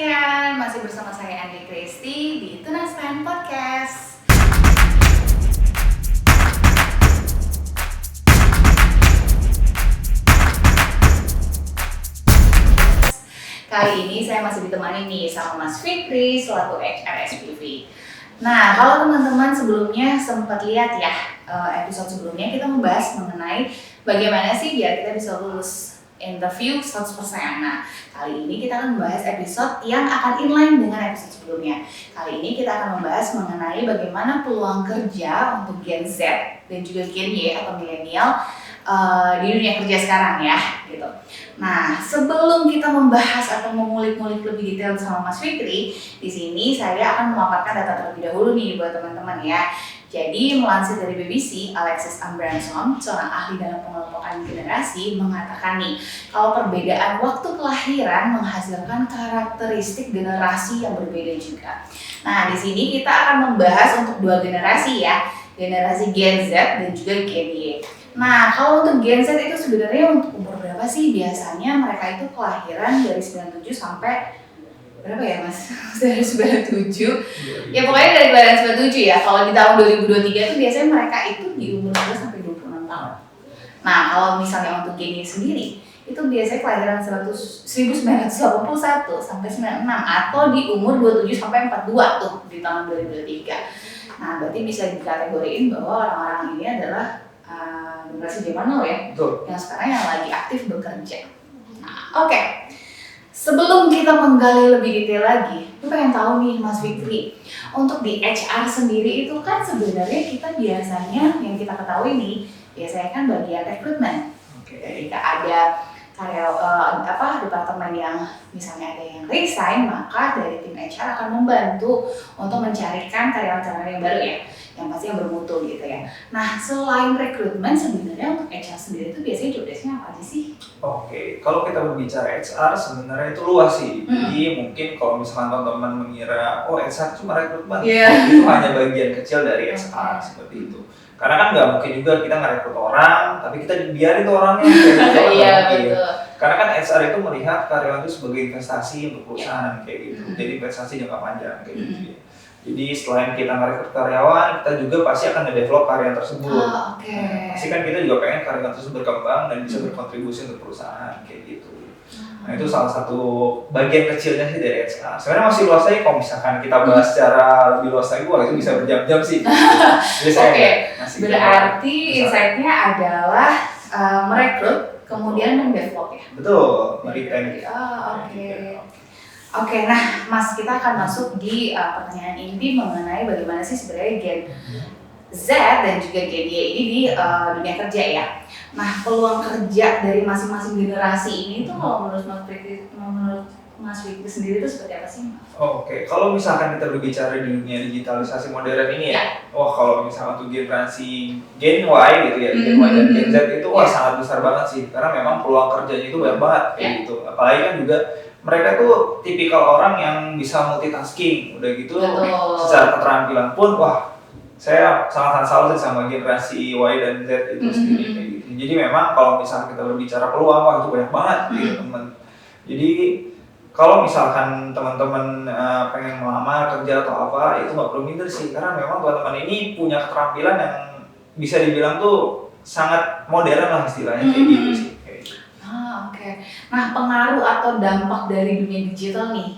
sekalian, masih bersama saya Andi Kristi di Tunas Pen Podcast. Kali ini saya masih ditemani nih sama Mas Fikri selaku HR SPV. Nah, kalau teman-teman sebelumnya sempat lihat ya episode sebelumnya kita membahas mengenai bagaimana sih biar kita bisa lulus interview 100%. Nah, kali ini kita akan membahas episode yang akan inline dengan episode sebelumnya. Kali ini kita akan membahas mengenai bagaimana peluang kerja untuk Gen Z dan juga Gen Y atau milenial di dunia kerja sekarang ya, gitu. Nah, sebelum kita membahas atau mengulik-ngulik lebih detail sama Mas Fikri, di sini saya akan memaparkan data terlebih dahulu nih buat teman-teman ya. Jadi, melansir dari BBC, Alexis Abrahamson, seorang ahli dalam pengelompokan generasi, mengatakan nih, kalau perbedaan waktu kelahiran menghasilkan karakteristik generasi yang berbeda juga. Nah, di sini kita akan membahas untuk dua generasi ya, generasi Gen Z dan juga Gen Y. Nah, kalau untuk Gen Z itu sebenarnya untuk umur berapa sih? Biasanya mereka itu kelahiran dari 97 sampai berapa ya Mas? Dari 97. Ya pokoknya dari kelahiran 97 ya. Kalau di tahun 2023 itu biasanya mereka itu di umur 12 sampai 26 tahun. Nah, kalau misalnya untuk Gen Y sendiri, itu biasanya kelahiran 1981 sampai 96 atau di umur 27 sampai 42 tuh di tahun 2023. Nah, berarti bisa dikategoriin bahwa orang-orang ini adalah generasi zaman now ya. Betul. Yang sekarang yang lagi aktif bekerja. Nah, oke. Sebelum kita menggali lebih detail lagi, aku pengen tahu nih Mas Fikri, untuk di HR sendiri itu kan sebenarnya kita biasanya yang kita ketahui nih, biasanya kan bagian rekrutmen. Ketika ada departemen yang misalnya ada yang resign, maka dari tim HR akan membantu untuk mencarikan karyawan-karyawan yang baru ya, yang pasti yang bermutu gitu ya. Nah, selain rekrutmen sebenarnya untuk HR sendiri itu biasanya job desk-nya apa aja sih? Oke, kalau kita berbicara HR sebenarnya itu luas sih. Jadi mungkin kalau misalkan teman-teman mengira, oh HR cuma rekrutmen, itu hanya bagian kecil dari HR seperti itu. Karena kan nggak mungkin juga kita ngerekrut orang, tapi kita biarin tuh orangnya. Iya betul. Karena kan HR itu melihat karyawan itu sebagai investasi untuk perusahaan kayak gitu. Jadi investasi jangka panjang kayak gitu ya. Jadi selain kita ngerekrut karyawan, kita juga pasti akan nge-develop karyawan tersebut. Pasti kan kita juga pengen karyawan tersebut berkembang dan bisa berkontribusi untuk perusahaan kayak gitu. Nah itu salah satu bagian kecilnya sih dari HR. Sebenarnya masih luas lagi kalau misalkan kita bahas secara lebih luas lagi, wah itu bisa berjam-jam sih. Oke, berarti insight-nya adalah merekrut kemudian mendevelop ya? Betul, meretain. Oke, nah Mas kita akan masuk di pertanyaan inti mengenai bagaimana sih sebenarnya Gen Z dan juga Gen Y ini di dunia kerja ya. Nah, peluang kerja dari masing-masing generasi ini tuh kalau menurut Mas Fikri sendiri itu seperti apa sih? Oke, kalau misalkan kita berbicara di dunia digitalisasi modern ini ya, wah kalau misalkan untuk generasi Gen Y gitu ya, Gen Y dan Gen Z itu wah sangat besar banget sih, karena memang peluang kerjanya itu banyak banget kayak gitu. Apalagi kan juga mereka tuh tipikal orang yang bisa multitasking, udah gitu secara keterampilan pun wah saya sangat salut sama generasi Y dan Z itu sendiri kayak gitu. Jadi memang kalau misalkan kita berbicara peluang wah itu banyak banget gitu teman. Jadi kalau misalkan teman-teman pengen melamar kerja atau apa, itu nggak perlu minder sih, karena memang teman-teman ini punya keterampilan yang bisa dibilang tuh sangat modern lah istilahnya kayak gitu sih. Oke. Nah, pengaruh atau dampak dari dunia digital nih,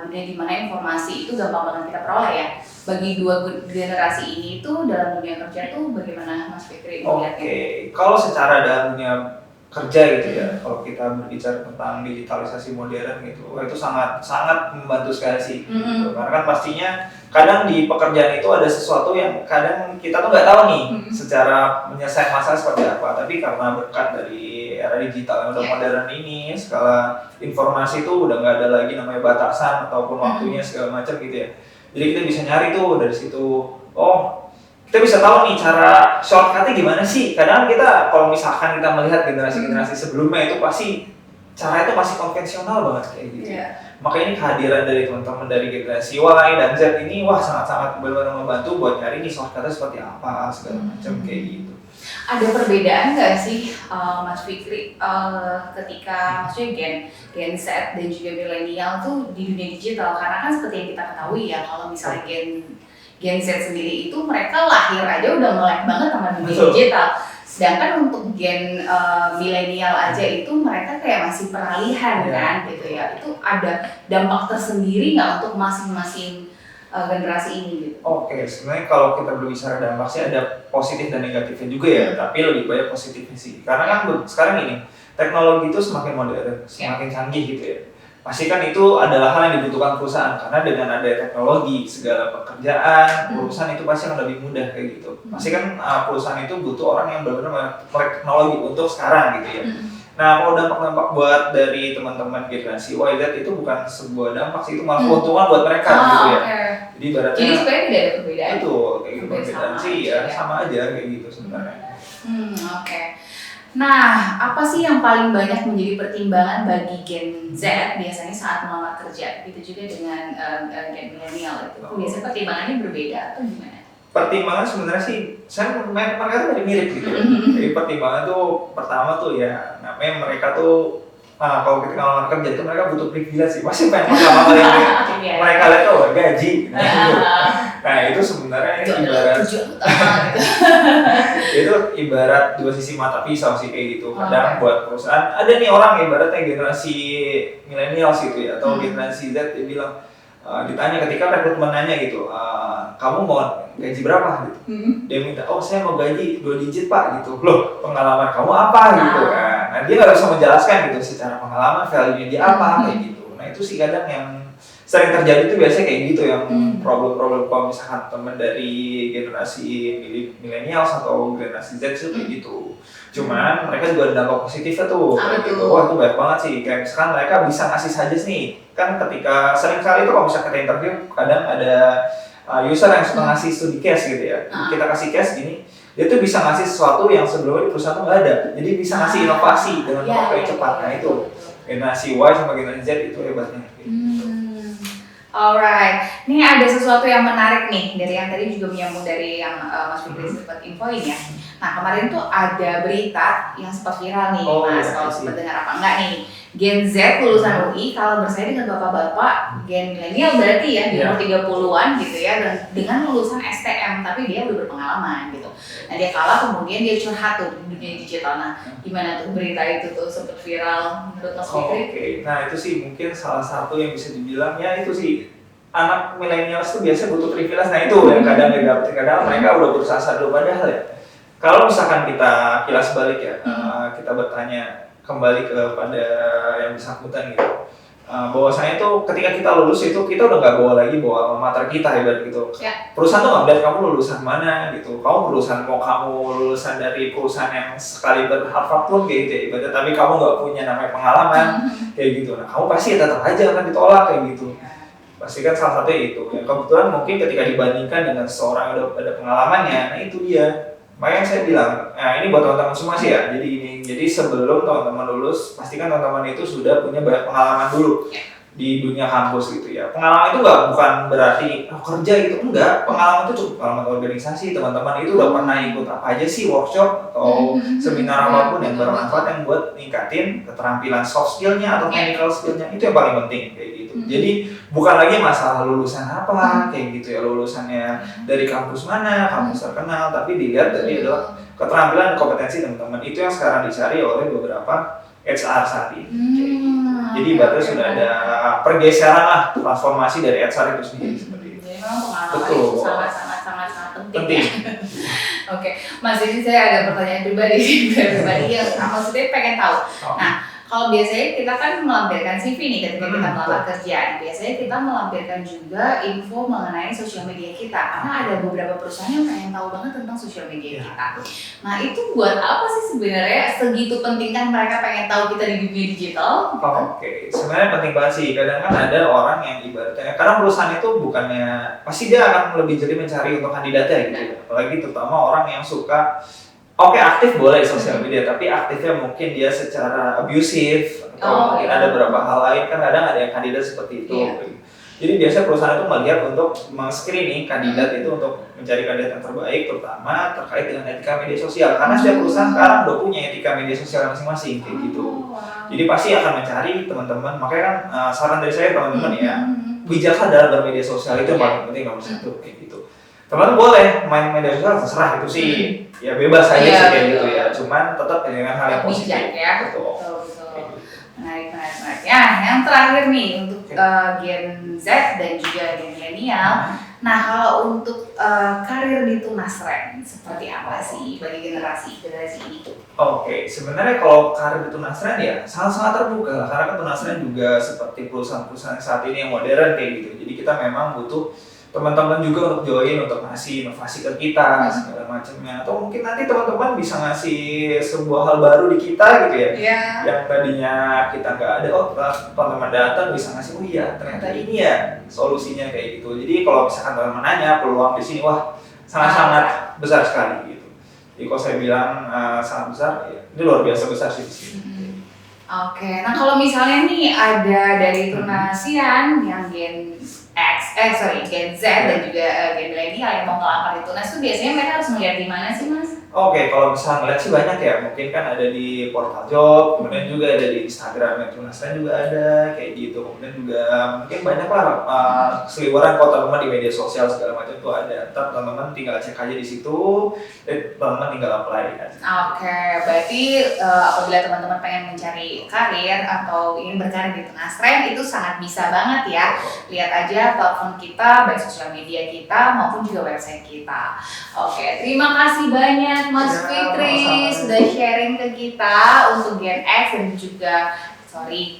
dunia di mana informasi itu gampang banget kita peroleh ya. Bagi dua generasi ini tuh dalam dunia kerja tuh bagaimana Mas Fikri melihatnya? Oke, kalau secara dalam dunia kerja gitu ya, kalau kita berbicara tentang digitalisasi modern gitu, itu sangat membantu sekali sih. Gitu. Karena kan pastinya kadang di pekerjaan itu ada sesuatu yang kadang kita tuh nggak tahu nih secara menyelesaikan masalah seperti apa. Tapi karena berkat dari era digital yang udah modern ini, skala informasi itu udah nggak ada lagi namanya batasan ataupun waktunya segala macam gitu ya. Jadi kita bisa nyari tuh dari situ. Oh, kita bisa tahu nih cara shortcutnya gimana sih. Kadang kita kalau misalkan kita melihat generasi-generasi sebelumnya itu pasti cara itu masih konvensional banget kayak gitu. Maka ini kehadiran dari teman-teman dari generasi Y dan Z ini wah sangat-sangat benar-benar membantu buat nyari nih shortcutnya seperti apa segala macam kayak gitu. Ada perbedaan nggak sih Mas Fikri ketika maksudnya Gen Z dan juga milenial tuh di dunia digital? Karena kan seperti yang kita ketahui ya, kalau misalnya Gen Z sendiri itu mereka lahir aja udah melek banget sama dunia digital. Sedangkan untuk Gen milenial aja itu mereka kayak masih peralihan kan gitu ya. Itu ada dampak tersendiri nggak untuk masing-masing generasi ini gitu? Oke, sebenarnya kalau kita berbicara dampak sih ada positif dan negatifnya juga ya, tapi lebih banyak positifnya sih. Karena kan sekarang ini teknologi itu semakin modern, semakin canggih gitu ya. Pasti kan itu adalah hal yang dibutuhkan perusahaan karena dengan ada teknologi segala pekerjaan, urusan itu pasti akan lebih mudah kayak gitu. Pasti kan perusahaan itu butuh orang yang benar-benar melek teknologi untuk sekarang gitu ya. Nah, kalau dampak-dampak buat dari teman-teman generasi Y, Z itu bukan sebuah dampak sih, itu malah keuntungan buat mereka gitu ya. Jadi ibaratnya sebenarnya tidak ada perbedaan. Itu kayak gitu, perbedaan sih ya sama aja kayak gitu sebenarnya. Oke. Nah, apa sih yang paling banyak menjadi pertimbangan bagi Gen Z biasanya saat melamar kerja? Begitu juga dengan Gen milenial itu. Biasanya pertimbangannya berbeda atau gimana? Pertimbangan sebenarnya sih, mereka tuh mirip gitu ya. Jadi pertimbangan tuh pertama tuh ya, namanya mereka tuh kalau kita ngelamar kerja itu mereka butuh privilege sih, masih pengen ngelamar yang mereka lihat tuh gaji. Nah itu sebenarnya ibarat itu ibarat dua sisi mata pisau sih kayak gitu. Kadang buat perusahaan ada nih orang ibaratnya generasi milenial gitu ya atau generasi Z dia bilang ditanya ketika rekrutmen nanya gitu, kamu mau gaji berapa gitu? Dia minta, oh saya mau gaji 2 digit pak gitu. Loh pengalaman kamu apa gitu kan? Nah dia nggak bisa menjelaskan gitu secara pengalaman value-nya dia apa kayak gitu. Nah itu sih kadang yang sering terjadi tuh biasanya kayak gitu yang problem-problem kalau misalkan temen dari generasi milenial atau generasi Z itu kayak gitu. Cuman mereka juga ada dampak positifnya tuh kayak gitu. Wah itu banyak banget sih. Kayak misalkan mereka bisa ngasih suggest nih. Kan ketika sering kali tuh kalau misalkan kita interview kadang ada user yang suka ngasih studi case gitu ya. Kita kasih case gini, dia tuh bisa ngasih sesuatu yang sebelumnya di perusahaan tuh nggak ada. Jadi bisa ngasih inovasi dengan waktu yang cepat. Nah itu generasi Y sama generasi Z itu hebatnya. Alright, ini ada sesuatu yang menarik nih dari yang tadi juga menyambung dari yang Mas Fikri sempat infoin ya. Nah kemarin tuh ada berita yang sempat viral nih Mas, kalau sempat dengar apa enggak nih. Gen Z lulusan UI kalau bersaing dengan bapak-bapak Gen milenial berarti ya di umur 30-an gitu ya, dan dengan lulusan STM tapi dia udah berpengalaman gitu. Nah dia kalah kemudian dia curhat tuh di dunia digital. Nah gimana tuh berita itu tuh sempat viral menurut Mas Fikri? Oke, nah itu sih mungkin salah satu yang bisa dibilang ya itu sih anak milenial itu biasa butuh privilege. Nah itu yang kadang mereka udah berusaha dulu padahal ya. Kalau misalkan kita kilas balik ya, kita bertanya kembali kepada yang bersangkutan gitu. Bahwasanya itu ketika kita lulus itu kita udah nggak bawa lagi bawa mater kita ibarat gitu. Perusahaan tuh nggak melihat kamu lulusan mana gitu. Kamu kamu lulusan dari perusahaan yang sekali berharvard pun kayak gitu ya ibarat, tapi kamu nggak punya namanya pengalaman kayak gitu. Nah kamu pasti ya tetap aja akan ditolak kayak gitu. Pasti kan salah satunya itu. Yang kebetulan mungkin ketika dibandingkan dengan seorang yang udah ada pengalamannya, nah itu dia. Makanya saya bilang, nah ini buat teman-teman semua sih ya. Jadi sebelum teman-teman lulus, pastikan teman-teman itu sudah punya banyak pengalaman dulu di dunia kampus gitu ya. Pengalaman itu bukan berarti kerja gitu, enggak. Pengalaman itu cukup pengalaman organisasi, teman-teman itu udah pernah ikut apa aja sih workshop atau seminar apapun yang bermanfaat yang buat ningkatin keterampilan soft skillnya atau technical skillnya, itu yang paling penting kayak gitu. Jadi bukan lagi masalah lulusan apa kayak gitu ya, lulusannya dari kampus mana, kampus terkenal, tapi dilihat dari adalah keterampilan dan kompetensi teman-teman. Itu yang sekarang dicari oleh beberapa HR saat ini. Jadi berarti sudah ada pergeseran lah, transformasi dari HR itu sendiri seperti itu. Jadi memang pengalaman itu sangat penting. Oke, Mas, ini saya ada pertanyaan pribadi yang maksudnya pengen tahu. Nah, kalau biasanya kita kan melampirkan CV nih ketika kita melamar kerja. Biasanya kita melampirkan juga info mengenai sosial media kita karena ada beberapa perusahaan yang pengen tahu banget tentang sosial media kita. Nah itu buat apa sih sebenarnya segitu penting kan mereka pengen tahu kita di dunia digital? Oke, sebenarnya penting banget sih. Kadang kan ada orang yang ibaratnya karena perusahaan itu bukannya pasti dia akan lebih jeli mencari untuk kandidatnya gitu. Apalagi terutama orang yang suka aktif boleh sosial media, tapi aktifnya mungkin dia secara abusive atau mungkin ada beberapa hal lain kan kadang ada yang kandidat seperti itu. Jadi biasanya perusahaan itu melihat untuk men-screening kandidat itu untuk mencari kandidat yang terbaik, terutama terkait dengan etika media sosial. Karena setiap perusahaan sekarang udah punya etika media sosial masing-masing kayak gitu. Jadi pasti akan mencari teman-teman. Makanya kan saran dari saya teman-teman ya, bijaklah dalam bermedia sosial itu yang paling penting nomor satu kayak gitu. Teman-teman boleh main media sosial terserah itu sih, ya bebas aja sih kayak gitu ya. Cuman tetap dengan hal yang positif. Bijak ya. Betul. Menarik. Ya, yang terakhir nih untuk Gen Z dan juga Gen milenial. Nah, kalau untuk karir di Tunasren seperti apa sih bagi generasi ini? Oke, sebenarnya kalau karir di Tunasren ya sangat-sangat terbuka karena kan Tunasren juga seperti perusahaan-perusahaan saat ini yang modern kayak gitu. Jadi kita memang butuh teman-teman juga untuk join, untuk ngasih inovasi ke kita segala macamnya, atau mungkin nanti teman-teman bisa ngasih sebuah hal baru di kita gitu ya, yang tadinya kita nggak ada, teman-teman datang bisa ngasih, oh iya ternyata ini ya solusinya kayak gitu. Jadi kalau misalkan teman-teman nanya peluang di sini, wah sangat-sangat besar sekali gitu. Jadi kalau saya bilang sangat besar, ya, ini luar biasa besar sih di sini. Oke, nah kalau misalnya nih ada dari Tunasian yang Gen Z dan juga Gen milenial yang mau ngelamar di Tunas tuh biasanya mereka harus melihat di mana sih, Mas? Oke, kalau misalnya ngeliat sih banyak ya, mungkin kan ada di portal job, kemudian juga ada di Instagram, Tunasren juga ada kayak gitu, kemudian juga mungkin banyak lah seliweran kalau teman-teman di media sosial segala macam tuh ada. Ntar teman-teman tinggal cek aja di situ, teman-teman tinggal apply aja. Oke, berarti apabila teman-teman pengen mencari karir atau ingin berkarir di Tunasren itu sangat bisa banget ya. Lihat aja platform kita, baik sosial media kita maupun juga website kita. Oke, terima kasih banyak Mas Fikri sudah sharing ke kita untuk Gen X dan juga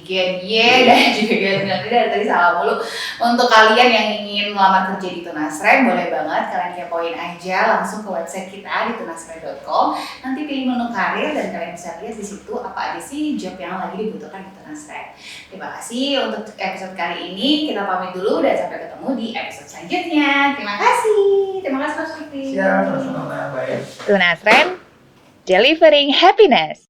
Gen Y dan juga Gen Z. Dari tadi salah mulu. Untuk kalian yang ingin melamar kerja di Tunasren, boleh banget kalian kepoin aja langsung ke website kita di tunasren.com. Nanti pilih menu karir dan kalian bisa lihat di situ apa aja sih job yang lagi dibutuhkan di Tunasren. Terima kasih untuk episode kali ini. Kita pamit dulu dan sampai ketemu di episode selanjutnya. Terima kasih Mas Fikri. Siap, sama-sama. Baik. Tunasren, delivering happiness.